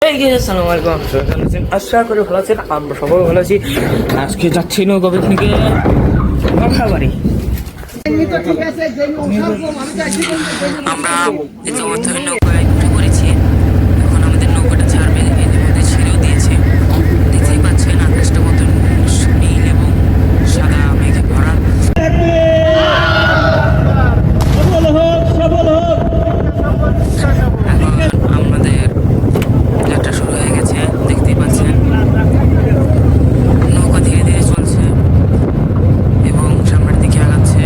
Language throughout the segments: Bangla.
আসসালামু আলাইকুম, আশা করি ভালো আছেন। আমরা সবাই ভালো আছি। আজকে যাচ্ছি নৌকা পিকনিকে বাঘাবাড়ি। আমরা ইতিমধ্যে নৌকায় উঠে পড়েছি। এখন আমাদের নৌকাটা ছাড়বে, ইতিমধ্যে ছেড়েও দিয়েছে। দেখতেই পাচ্ছেন আকাশটা কত নীল এবং সাদা মেঘে ভরা। আমাদের যাত্রা শুরু হয়ে গেছে, দেখতেই পাচ্ছেন। নৌকা ধীরে ধীরে চলছে এবং সামনের দিকে আগাচ্ছে।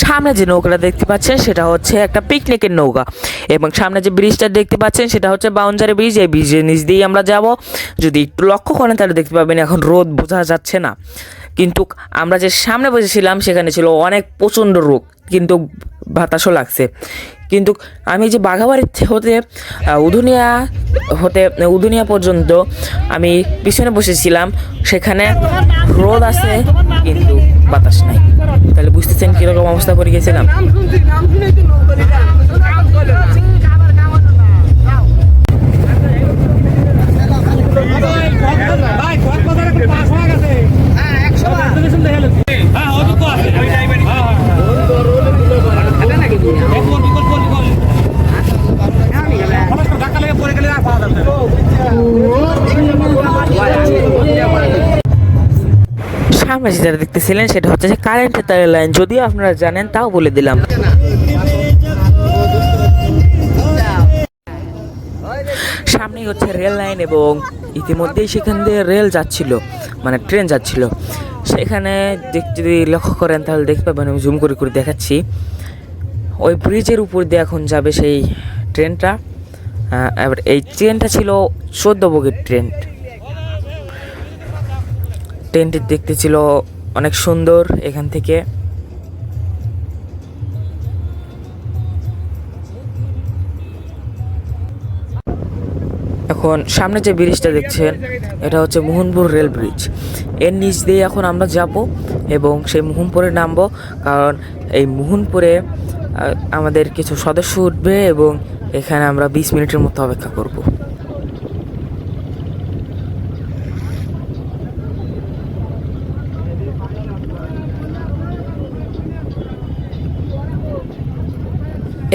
সামনে যে নৌকাটা দেখতে পাচ্ছেন সেটা হচ্ছে একটা পিকনিকের নৌকা, এবং সামনে যে ব্রিজটা দেখতে পাচ্ছেন সেটা হচ্ছে বাউন্ডারি ব্রিজ। এই ব্রিজের নিচ দিয়েই আমরা যাব। যদি একটু লক্ষ্য করেন তাহলে দেখতে পাবেন এখন রোদ বোঝা যাচ্ছে না, কিন্তু আমরা যে সামনে বসেছিলাম সেখানে ছিল অনেক প্রচণ্ড রোদ, কিন্তু বাতাসও লাগছে। কিন্তু আমি যে বাঘাবাড়ি হতে উধুনিয়া পর্যন্ত আমি পিছনে বসেছিলাম, সেখানে রোদ আছে কিন্তু বাতাস নাই। তাহলে বুঝতেছেন কীরকম অবস্থা করে গেছিলাম। সামনে যেটা দেখতেছিলেন সেটা হচ্ছে যে কারেন্টের তারের লাইন। যদিও আপনারা জানেন তাও বলে দিলাম। সামনেই হচ্ছে রেল লাইন, এবং ইতিমধ্যেই সেখান দিয়ে রেল যাচ্ছিল, মানে ট্রেন যাচ্ছিল। সেখানে যদি লক্ষ্য করেন তাহলে দেখতে পাবেন, আমি জুম করে করে দেখাচ্ছি। ওই ব্রিজের উপর দিয়ে এখন যাবে সেই ট্রেনটা। এবার এই ট্রেনটা ছিল 14 বগির ট্রেন। ট্রেনটি দেখতে ছিল অনেক সুন্দর। এখান থেকে এখন সামনে যে ব্রিজটা দেখছেন এটা হচ্ছে মোহনপুর রেল ব্রিজ। এর নিচ দিয়ে এখন আমরা যাব এবং সেই মোহনপুরে নামবো, কারণ এই মোহনপুরে আমাদের কিছু সদস্য উঠবে এবং এখানে আমরা 20 মিনিটের মতো অপেক্ষা করব।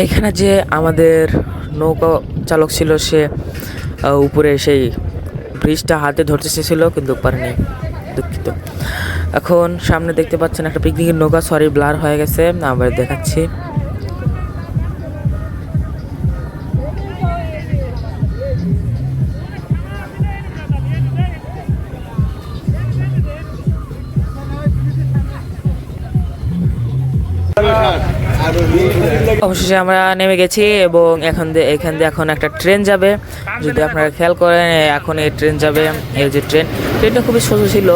এখানে যে আমাদের নৌকা চালক ছিল সে উপরে সেই ব্রিজটা হাতে ধরতে চেয়েছিল কিন্তু পারেনি, দুঃখিত। এখন সামনে দেখতে পাচ্ছেন একটা পিকনিকের নৌকা, সরি ব্লার হয়ে গেছে, আবার দেখাচ্ছি। অবশেষে আমরা নেমে গেছি এবং এখান দিয়ে এখন একটা ট্রেন যাবে। যদি আপনারা খেয়াল করেন এখন এই ট্রেন যাবে। এই যে ট্রেনটা খুবই ছোট ছিল।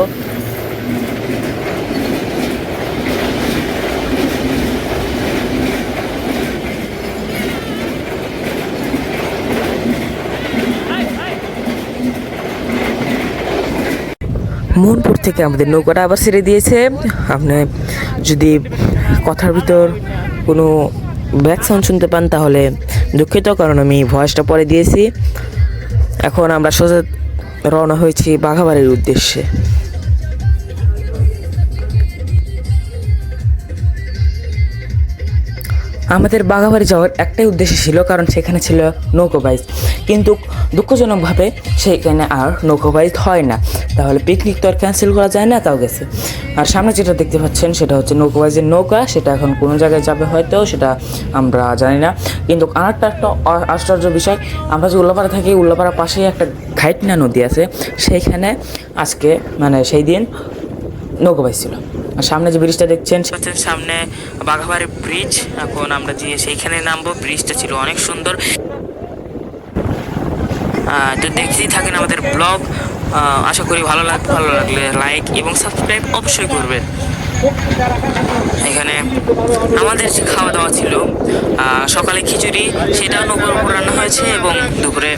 মোহনপুর থেকে আমাদের নৌকাটা আবার ছেড়ে দিয়েছে। আপনি যদি কথার ভিতর কোনো ব্যাক সাউন্ড শুনতে পান তাহলে দুঃখিত, কারণ আমি ভয়েসটা পরে দিয়েছি। এখন আমরা সোজা রওনা হয়েছি বাঘাবাড়ির উদ্দেশ্যে। আমাদের বাঘাবাড়ি যাওয়ার একটাই উদ্দেশ্য ছিল, কারণ সেখানে ছিল নৌকো বাইচ, কিন্তু দুঃখজনকভাবে সেখানে আর নৌকো বাইচ হয় না। তাহলে পিকনিক তো আর ক্যান্সেল করা যায় না, তাও গেছে। আর সামনে যেটা দেখতে পাচ্ছেন সেটা হচ্ছে নৌকো বাইচের নৌকা, সেটা এখন কোনো জায়গায় যাবে হয়তো, সেটা আমরা জানি না। কিন্তু আরেকটা একটা আশ্চর্য বিষয়, আমরা যে উল্লাপাড়া থাকি, উল্লাপাড়ার পাশেই একটা ঘাইটনা নদী আছে, সেইখানে আজকে মানে সেই দিন নৌকো বাইচ ছিল। আর সামনে যে ব্রিজটা দেখছেন সামনে বাঘাবাড়ি ব্রিজ, এখন আমরা যে সেইখানে নামবো। ব্রিজটা ছিল অনেক সুন্দর। তো দেখতেই থাকেন আমাদের ব্লগ। আশা করি ভালো লাগলে লাইক এবং সাবস্ক্রাইব অবশ্যই করবেন। এখানে আমাদের যে খাওয়া দাওয়া ছিল, সকালে খিচুড়ি, সেটাও নৌকার উপর রান্না হয়েছে, এবং দুপুরে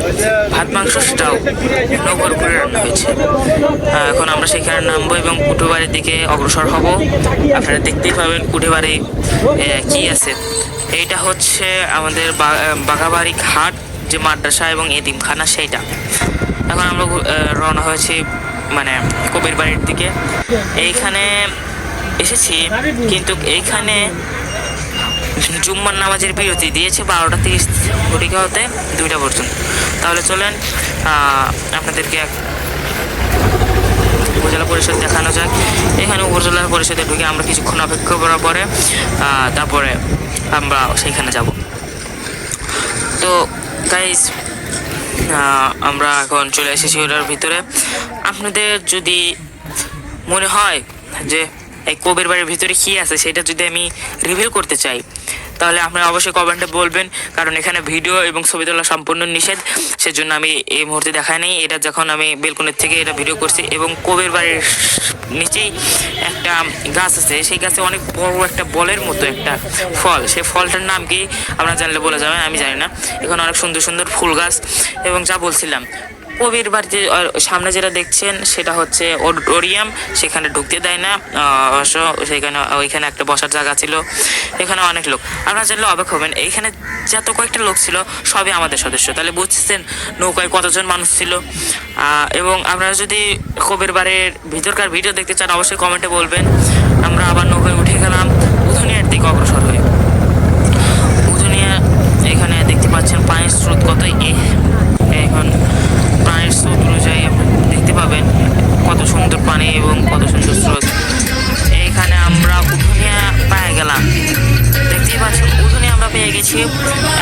ভাত মাংস, সেটাও নৌকার উপরে রান্না হয়েছে। এখন আমরা সেখানে নামবো এবং কুঠোবাড়ির দিকে অগ্রসর হব। আপনারা দেখতেই পাবেন কুঠোবাড়ি কি আছে। এইটা হচ্ছে আমাদের বাঘাবাড়ি ঘাট, যে মাদ্রাসা এবং এতিমখানা, সেইটা। এখন আমরা রওনা হয়েছি মানে কবির বাড়ির দিকে। এইখানে এসেছি, কিন্তু এইখানে জুম্মার নামাজের বিরতি দিয়েছে 12টা 30 ঘটিকা হতে 2টা পর্যন্ত। তাহলে চলেন আপনাদেরকে উপজেলা পরিষদ দেখানো যাক। এখানে উপজেলা পরিষদে ঢুকে আমরা কিছুক্ষণ অপেক্ষা করার পরে তারপরে আমরা সেইখানে যাব। তো গাইস, আমরা এখন চলে এসেছি ওটার ভিতরে। আপনাদের যদি মনে হয় যে এই কবির বাড়ির ভিতরে কি আছে সেটা যদি আমি রিভিল করতে চাই, তাহলে আপনারা অবশ্যই কমেন্টে বলবেন, কারণ এখানে ভিডিও এবং ছবি তোলা সম্পূর্ণ নিষেধ। সেজন্য আমি এই মুহূর্তে দেখাই নেই। এটা যখন আমি বেলকনির থেকে এটা ভিডিও করছি, এবং কবির বাড়ির নিচেই একটা গাছ আছে, সেই গাছে অনেক বড় একটা বলের মতো একটা ফল, সেই ফলটার নাম কি আপনারা জানলে বলে যাবেন, আমি জানি না। এখানে অনেক সুন্দর সুন্দর ফুল গাছ, এবং যা বলছিলাম, কবির বাড়িতে সামনে যেটা দেখছেন সেটা হচ্ছে অডিটোরিয়াম, সেখানে ঢুকতে দেয় না। সেখানে ওইখানে একটা বসার জায়গা ছিল, এখানে অনেক লোক। আপনারা জানলে অবাক হবেন, এইখানে যত কয়েকটা লোক ছিল সবই আমাদের সদস্য। তাহলে বুঝছেন নৌকায় কতজন মানুষ ছিল। এবং আপনারা যদি কবির বাড়ির ভিতরকার ভিডিও দেখতে চান অবশ্যই কমেন্টে বলবেন। আমরা আবার নৌকায় উঠে গেলাম উধুনিয়ার দিকে অগ্রসর হয়ে। উধুনিয়া এখানে দেখতে পাচ্ছেন পানির স্রোত কত। এখন পানির স্রোত অনুযায়ী দেখতে পাবেন কত সুন্দর পানি এবং কত সুন্দর স্রোত। এইখানে আমরা উধুনিয়া পেয়ে গেলাম, দেখতেই পাচ্ছেন উধুনিয়া আমরা পেয়ে গেছি।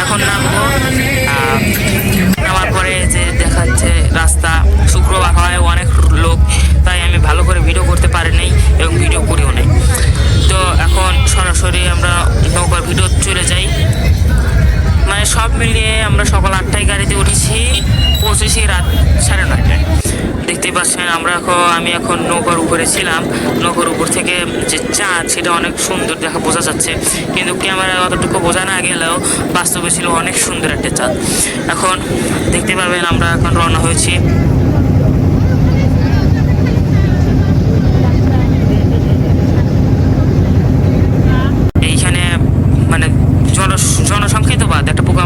এখন নামবো। নামার পরে যে দেখাচ্ছে রাস্তা, শুক্রবার হয়, অনেক লোক, তাই আমি ভালো করে ভিডিও করতে পারিনি এবং ভিডিও করিও নাই। তো এখন সরাসরি আমরা নৌকার ভিডিও চলে যাই। মানে সব মিলিয়ে আমরা সকাল 8টায় গাড়িতে উঠেছি, পৌঁছেছি রাত 9:30টায়। দেখতেই পাচ্ছেন আমি এখন নৌকার উপরে ছিলাম। নৌকার উপর থেকে যে চাঁদ সেটা অনেক সুন্দর বোঝা যাচ্ছে, কিন্তু ক্যামেরায় অতটুকু বোঝা না গেলেও বাস্তবে ছিল অনেক সুন্দর একটা চাঁদ। এখন দেখতে পাবেন আমরা এখন রওনা হয়েছি। এইখানে মানে জনসংখ্যাই তো বাদ, একটা পোকা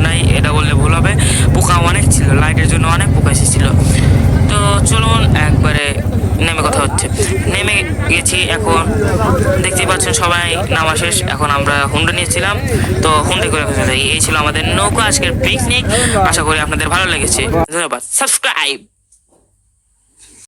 নাই, এটা বললে ভুল হবে। পোকা অনেক ছিল, লাইটের জন্য অনেক পোকা এসেছিল। তো চলুন একবারে নেমে কথা হচ্ছে। নেমে গেছি, এখন দেখতেই পাচ্ছেন সবাই নামা শেষ। এখন আমরা হুন্ডা নিয়েছিলাম, তো হুন্ডা করে এই ছিল আমাদের নৌকা আজকের পিকনিক। আশা করি আপনাদের ভালো লেগেছে। ধন্যবাদ। সাবস্ক্রাইব।